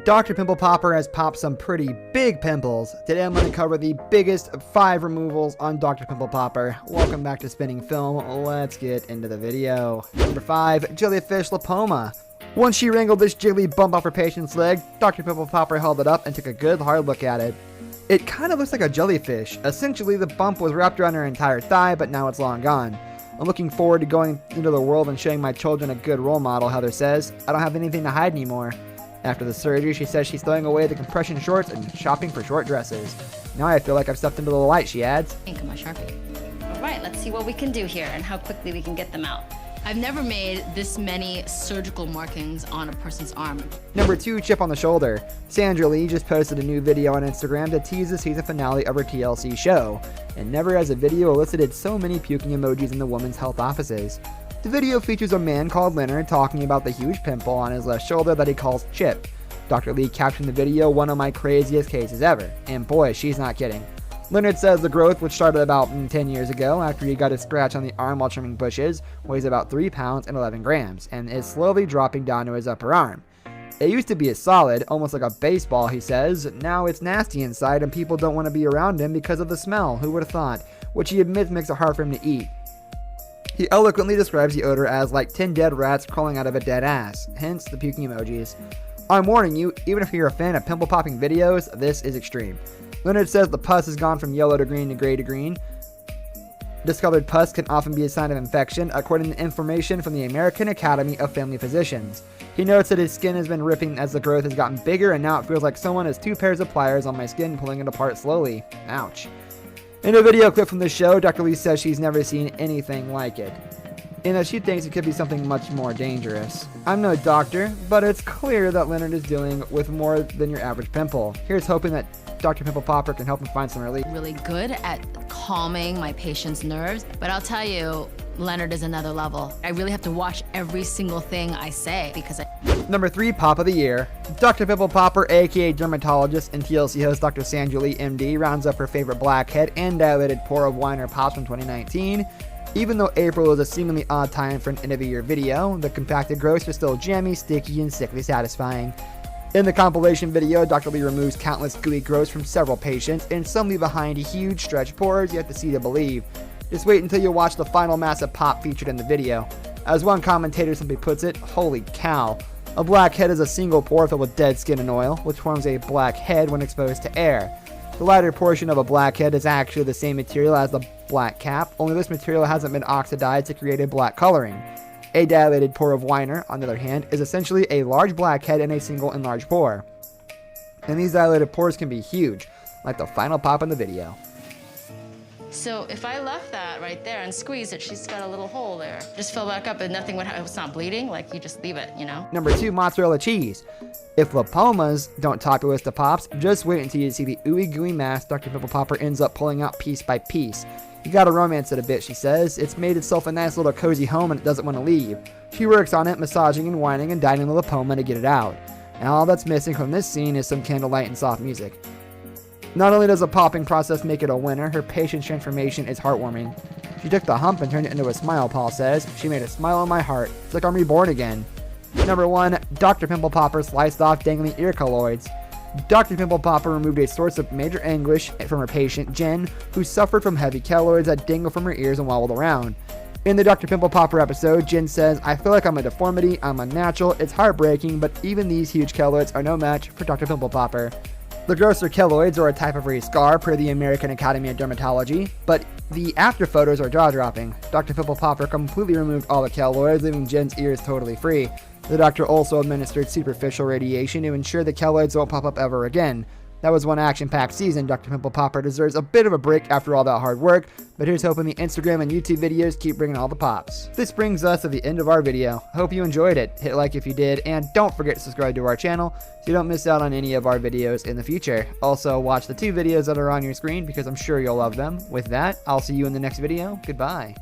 Dr. Pimple Popper has popped some pretty big pimples. Today I'm going to cover the biggest 5 removals on Dr. Pimple Popper. Welcome back to Spinning Film. Let's get into the video. Number 5, jellyfish lipoma. Once she wrangled this jiggly bump off her patient's leg, Dr. Pimple Popper held it up and took a good hard look at it. It kind of looks like a jellyfish. Essentially, the bump was wrapped around her entire thigh, but now it's long gone. I'm looking forward to going into the world and showing my children a good role model, Heather says. I don't have anything to hide anymore. After the surgery, she says she's throwing away the compression shorts and shopping for short dresses. Now I feel like I've stepped into the light, she adds. Ink on my Sharpie. All right, let's see what we can do here and how quickly we can get them out. I've never made this many surgical markings on a person's arm. Number 2, chip on the shoulder. Sandra Lee just posted a new video on Instagram to tease the season finale of her TLC show. And never has a video elicited so many puking emojis in the women's health offices. The video features a man called Leonard talking about the huge pimple on his left shoulder that he calls Chip. Dr. Lee captioned the video, "One of my craziest cases ever." And boy, she's not kidding. Leonard says the growth, which started about 10 years ago after he got a scratch on the arm while trimming bushes, weighs about 3 pounds and 11 grams, and is slowly dropping down to his upper arm. It used to be a solid, almost like a baseball, he says. Now it's nasty inside and people don't want to be around him because of the smell, who would have thought, which he admits makes it hard for him to eat. He eloquently describes the odor as like 10 dead rats crawling out of a dead ass, hence the puking emojis. I'm warning you, even if you're a fan of pimple popping videos, this is extreme. Leonard says the pus has gone from yellow to green to gray to green. Discolored pus can often be a sign of infection, according to information from the American Academy of Family Physicians. He notes that his skin has been ripping as the growth has gotten bigger, and now it feels like someone has 2 pairs of pliers on my skin pulling it apart slowly. Ouch. In a video clip from the show, Dr. Lee says she's never seen anything like it, and that she thinks it could be something much more dangerous. I'm no doctor, but it's clear that Leonard is dealing with more than your average pimple. Here's hoping that Dr. Pimple Popper can help him find some relief. Really good at calming my patient's nerves, but I'll tell you, Leonard is another level. I really have to watch every single thing I say because Number 3, Pop of the Year. Dr. Pimple Popper, aka dermatologist and TLC host Dr. Sandra Lee, MD, rounds up her favorite blackhead and dilated pore of Weiner pops from 2019. Even though April is a seemingly odd time for an end-of-the-year video, the compacted growths are still jammy, sticky, and sickly satisfying. In the compilation video, Dr. Lee removes countless gooey growths from several patients, and some leave behind huge stretched pores you have to see to believe. Just wait until you watch the final massive pop featured in the video. As one commentator simply puts it, holy cow. A blackhead is a single pore filled with dead skin and oil, which forms a black head when exposed to air. The lighter portion of a blackhead is actually the same material as the black cap, only this material hasn't been oxidized to create a black coloring. A dilated pore of Weiner, on the other hand, is essentially a large blackhead in a single enlarged pore. And these dilated pores can be huge, like the final pop in the video. So if I left that right there and squeeze it, she's got a little hole there. Just fill back up and nothing would happen. It's not bleeding, like you just leave it, you know? Number 2, mozzarella cheese. If lipomas don't top your list of pops, just wait until you see the ooey gooey mass Dr. Pimple Popper ends up pulling out piece by piece. You gotta romance it a bit, she says. It's made itself a nice little cozy home and it doesn't want to leave. She works on it, massaging and whining and dining the lipoma to get it out. And all that's missing from this scene is some candlelight and soft music. Not only does the popping process make it a winner, her patient's transformation is heartwarming. She took the hump and turned it into a smile, Paul says. She made a smile on my heart. It's like I'm reborn again. Number 1, Dr. Pimple Popper sliced off dangling ear colloids. Dr. Pimple Popper removed a source of major anguish from her patient, Jen, who suffered from heavy keloids that dangle from her ears and wobbled around. In the Dr. Pimple Popper episode, Jen says, "I feel like I'm a deformity, I'm unnatural, it's heartbreaking, but even these huge keloids are no match for Dr. Pimple Popper." The grosser keloids are a type of raised scar per the American Academy of Dermatology, but the after photos are jaw-dropping. Dr. Pimple Popper completely removed all the keloids, leaving Jen's ears totally free. The doctor also administered superficial radiation to ensure the keloids won't pop up ever again. That was one action-packed season. Dr. Pimple Popper deserves a bit of a break after all that hard work, but here's hoping the Instagram and YouTube videos keep bringing all the pops. This brings us to the end of our video. Hope you enjoyed it. Hit like if you did, and don't forget to subscribe to our channel so you don't miss out on any of our videos in the future. Also, watch the 2 videos that are on your screen because I'm sure you'll love them. With that, I'll see you in the next video. Goodbye.